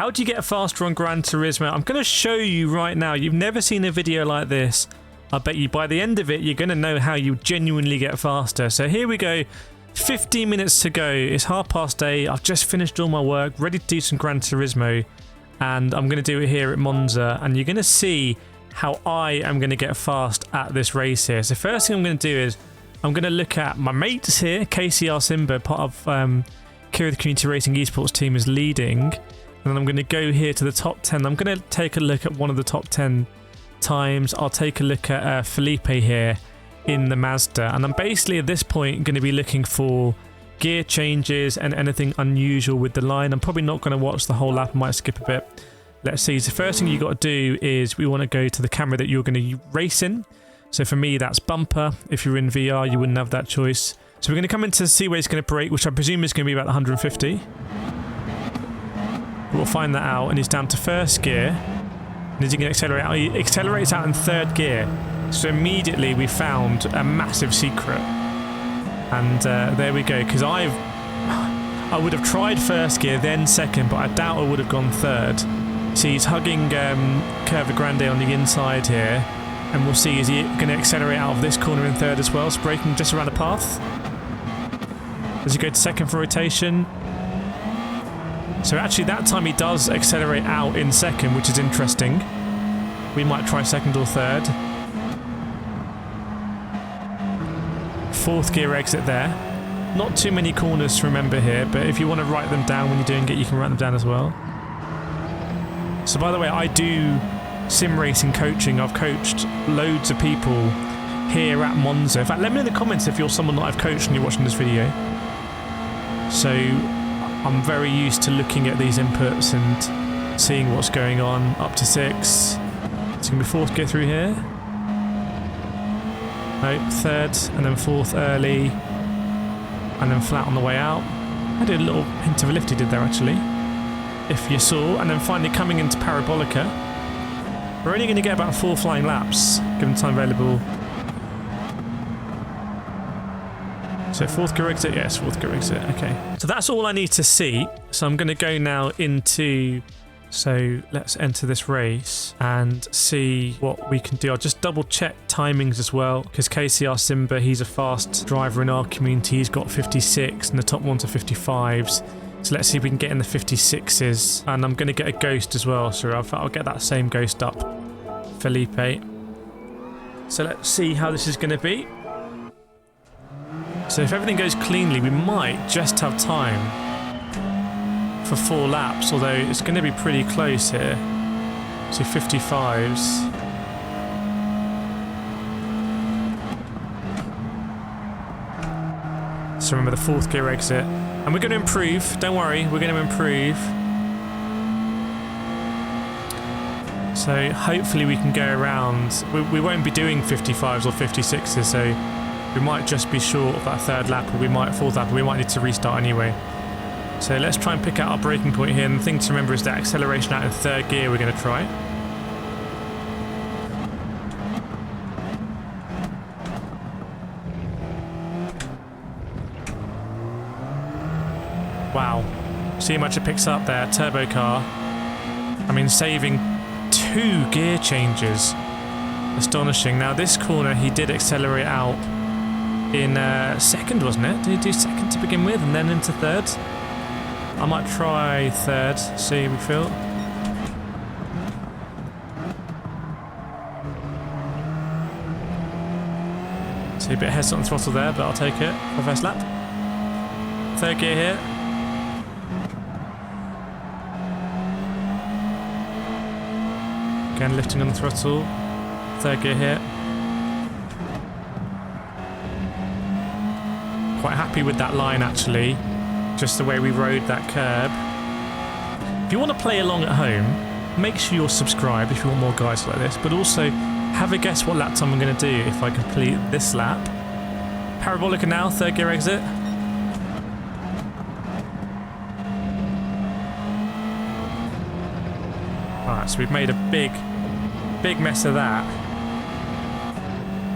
How do you get faster on Gran Turismo? I'm going to show you right now. You've never seen a video like this. I bet you by the end of it, you're going to know how you genuinely get faster. So here we go. 15 minutes to go. It's 8:30. I've just finished all my work, ready to do some Gran Turismo. And I'm going to do it here at Monza. And you're going to see how I am going to get fast at this race here. So first thing I'm going to do is I'm going to look at my mates here. KCR Simba, part of Kireth Community Racing Esports team, is leading. And then I'm going to go here to the top 10. I'm going to take a look at one of the top 10 times. I'll take a look at Felipe here in the Mazda, and I'm basically at this point going to be looking for gear changes and anything unusual with the line. I'm probably not going to watch the whole lap. I might skip a bit. Let's see. So the first thing you got to do is we want to go to the camera that you're going to race in. So for me, that's bumper. If you're in VR, you wouldn't have that choice. So we're going to come into see where it's going to brake, which I presume is going to be about 150. We'll find that out, and he's down to first gear. And is he going to accelerate out? He accelerates out in third gear. So immediately we found a massive secret. And there we go, because I would have tried first gear, then second, but I doubt I would have gone third. See, he's hugging Curva Grande on the inside here. And we'll see, is he going to accelerate out of this corner in third as well? So braking just around the path. Does he go to second for rotation? So actually that time he does accelerate out in second, which is interesting. We might try second or third. Fourth gear exit there. Not too many corners to remember here, but if you want to write them down when you're doing it, you can write them down as well. So by the way, I do sim racing coaching. I've coached loads of people here at Monza. In fact, let me know in the comments if you're someone that I've coached and you're watching this video. So I'm very used to looking at these inputs and seeing what's going on. Up to 6. It's going to be fourth gear through here. No, third, and then fourth early, and then flat on the way out. I did a little hint of a lift he did there actually, if you saw. And then finally coming into Parabolica. We're only going to get about 4 flying laps, given time available. So fourth gear exit, yes, fourth gear exit, okay. So that's all I need to see. So I'm going to go now into, so let's enter this race and see what we can do. I'll just double check timings as well, because KCR Simba, he's a fast driver in our community. He's got 56 and the top ones are 55s. So let's see if we can get in the 56s. And I'm going to get a ghost as well, so I'll get that same ghost up, Felipe. So let's see how this is going to be. So if everything goes cleanly, we might just have time for 4 laps, although it's going to be pretty close here. So 55s. So remember the fourth gear exit. And we're going to improve. Don't worry, we're going to improve. So hopefully we can go around. We won't be doing 55s or 56s, so we might just be short of that third lap, or we might fourth lap, or we might need to restart anyway. So let's try and pick out our braking point here. And the thing to remember is that acceleration out in third gear we're going to try. Wow. See how much it picks up there. Turbo car. I mean, saving 2 gear changes. Astonishing. Now this corner he did accelerate out in second, wasn't it? Did he do second to begin with and then into third? I might try third, see how we feel. See a bit of head on the throttle there, but I'll take it for first lap. Third gear here. Again, lifting on the throttle. Third gear here. Quite happy with that line actually, just the way we rode that curb. If you want to play along at home, make sure you're subscribed if you want more guides like this, but also have a guess what lap time I'm going to do if I complete this lap. Parabolica now, third gear exit. Alright, so we've made a big mess of that.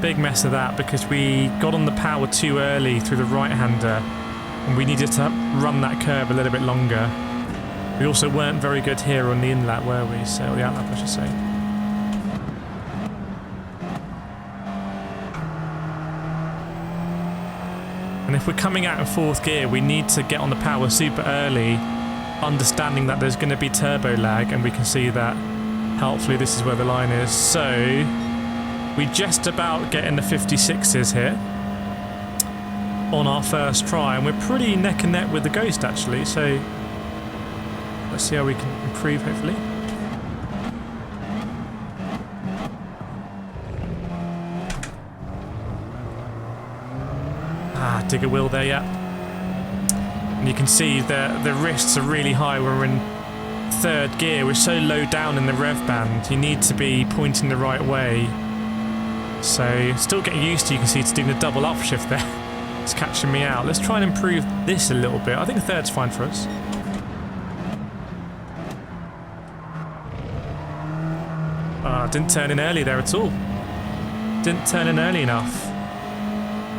Big mess of that because we got on the power too early through the right-hander and we needed to run that curve a little bit longer. We also weren't very good here on the inlet, were we? So the outlap, I should say. And if we're coming out in 4th gear, we need to get on the power super early, understanding that there's going to be turbo lag, and we can see that helpfully this is where the line is. So we just about get in the 56s here on our first try, and we're pretty neck and neck with the Ghost actually, so let's see how we can improve hopefully. Dig a wheel there, yeah. And you can see the wrists are really high when we're in 3rd gear. We're so low down in the rev band, you need to be pointing the right way. So still getting used to, you can see, to doing the double upshift there. It's catching me out. Let's try and improve this a little bit. I think 3rd's fine for us. Didn't turn in early there at all. Didn't turn in early enough.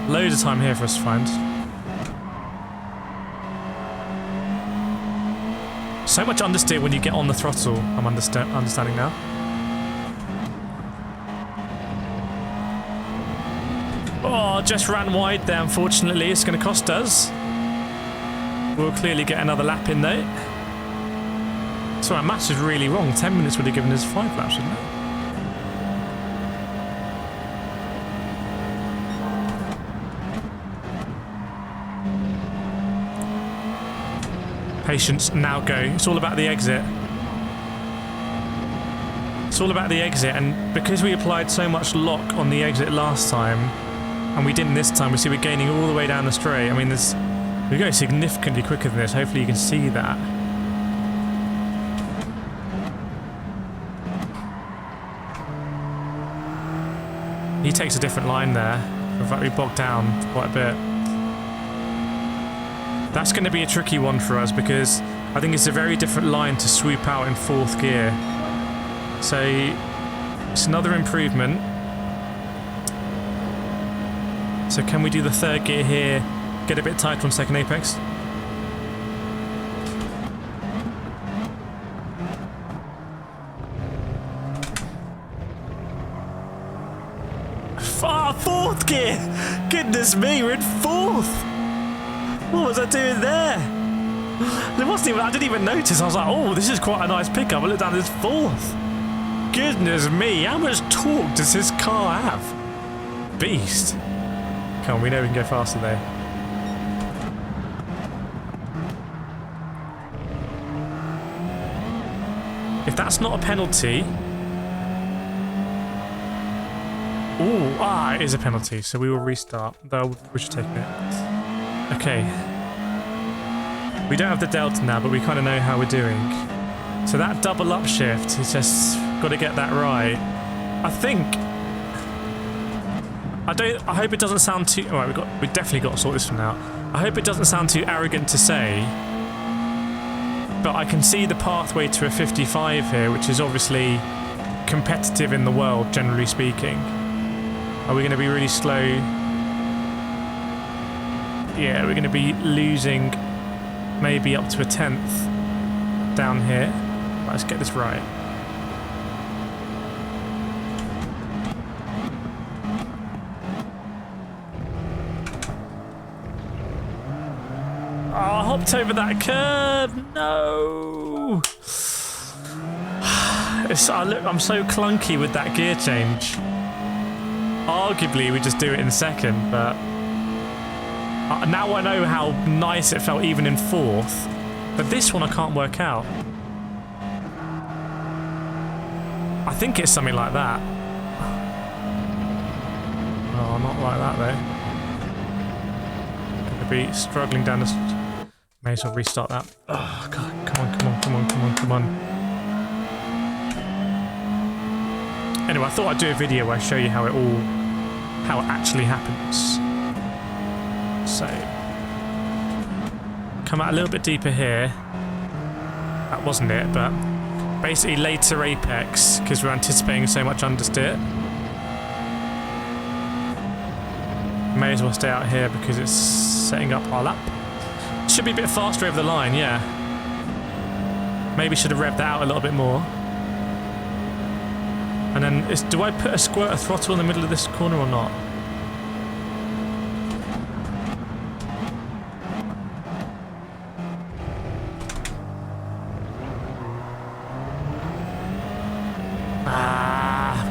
Loads of time here for us to find. So much understeer when you get on the throttle, I'm understanding now. Oh, just ran wide there, unfortunately. It's going to cost us. We'll clearly get another lap in though. So our maths is really wrong. 10 minutes would have given us 5 laps, wouldn't it? Patience, now go. It's all about the exit. It's all about the exit, and because we applied so much lock on the exit last time, and we didn't this time, we see we're gaining all the way down the straight. I mean, we go significantly quicker than this. Hopefully you can see that. He takes a different line there. In fact, we bogged down quite a bit. That's going to be a tricky one for us because I think it's a very different line to swoop out in 4th gear. So it's another improvement. So can we do the 3rd gear here, get a bit tighter on 2nd apex? Ah, 4th gear! Goodness me, we're in 4th! What was I doing there? There wasn't even, I didn't even notice. I was like, oh, this is quite a nice pickup. I looked down, it's 4th. Goodness me, how much torque does this car have? Beast. Come on, we know we can go faster there. If that's not a penalty... Ooh, it is a penalty, so we will restart. Though we should take it. Okay. We don't have the delta now, but we kind of know how we're doing. So that double upshift, it's just got to get that right. I think... I hope it doesn't sound too... Alright, we definitely got to sort this one out. I hope it doesn't sound too arrogant to say, but I can see the pathway to a 55 here, which is obviously competitive in the world, generally speaking. Are we going to be really slow? Yeah, we're going to be losing maybe up to a 10th down here. Right, let's get this right. Oh, I hopped over that curb. No. I'm so clunky with that gear change. Arguably, we just do it in 2nd, but now I know how nice it felt even in 4th. But this one I can't work out. I think it's something like that. Oh, not like that though. Gonna be struggling down this. May as well restart that. Oh god, come on. Anyway, I thought I'd do a video where I show you how it actually happens. So, come out a little bit deeper here. That wasn't it, but basically later apex, because we're anticipating so much understeer. May as well stay out here because it's setting up our lap. Should be a bit faster over the line, yeah. Maybe should have revved that out a little bit more. And then, do I put a squirter throttle in the middle of this corner or not?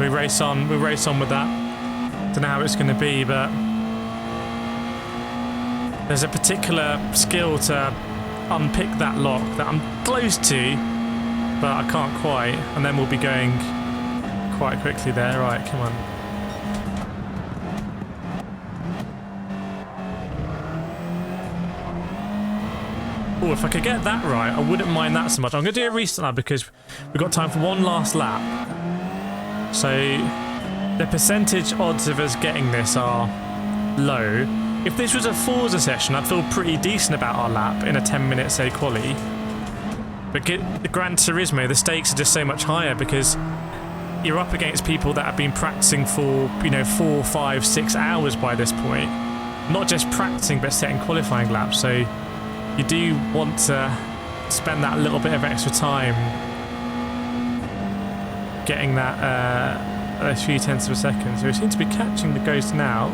We race on with that. Don't know how it's going to be, but there's a particular skill to unpick that lock that I'm close to, but I can't quite, and then we'll be going quite quickly there. Right, come on. Oh, if I could get that right, I wouldn't mind that so much. I'm going to do a restart now because we've got time for one last lap. So the percentage odds of us getting this are low. If this was a Forza session, I'd feel pretty decent about our lap in a 10-minute, say, quali. But the Gran Turismo, the stakes are just so much higher because you're up against people that have been practicing for, you know, 4, 5, 6 hours by this point. Not just practicing, but setting qualifying laps. So you do want to spend that little bit of extra time getting that those few tenths of a second. So we seem to be catching the ghost now,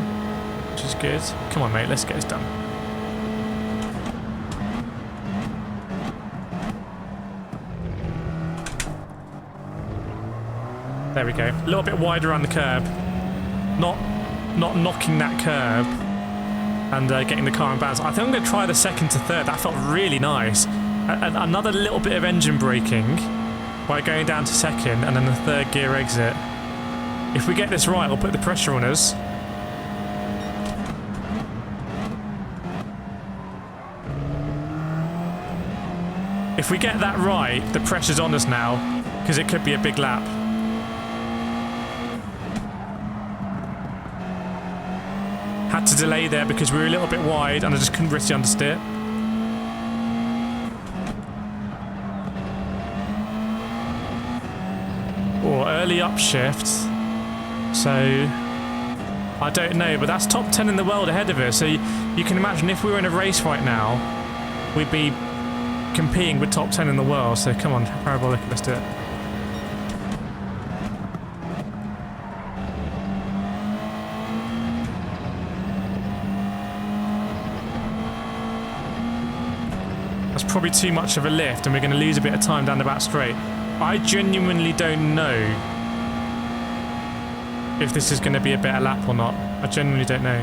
which is good. Come on, mate, let's get this done. There we go. A little bit wider around the curb. Not knocking that curb and getting the car in balance. I think I'm going to try the second to third. That felt really nice. Another little bit of engine braking by going down to second and then the third gear exit. If we get this right, I'll put the pressure on us. If we get that right, the pressure's on us now, because it could be a big lap. Had to delay there because we were a little bit wide and I just couldn't really understeer. Or early upshift. So I don't know, but that's top 10 in the world ahead of us. So you can imagine if we were in a race right now, we'd be competing with top 10 in the world. So come on, parabolic, let's do it. That's probably too much of a lift and we're going to lose a bit of time down the back straight. I genuinely don't know if this is going to be a better lap or not. I genuinely don't know.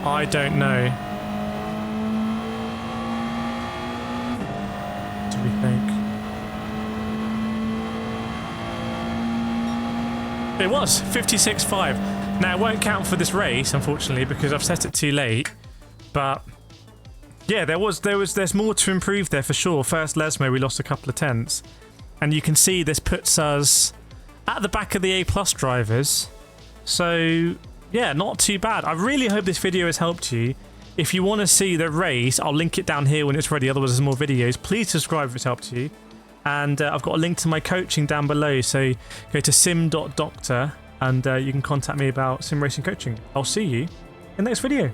I don't know. What do we think? It was 56.5. Now it won't count for this race, unfortunately, because I've set it too late. But yeah, there's more to improve there for sure. First Lesmo, we lost a couple of tenths, and you can see this puts us at the back of the A+ drivers. So yeah, not too bad. I really hope this video has helped you. If you want to see the race, I'll link it down here when it's ready. Otherwise, there's more videos. Please subscribe if it's helped you. And I've got a link to my coaching down below. So go to sim.doctor and you can contact me about sim racing coaching. I'll see you in the next video.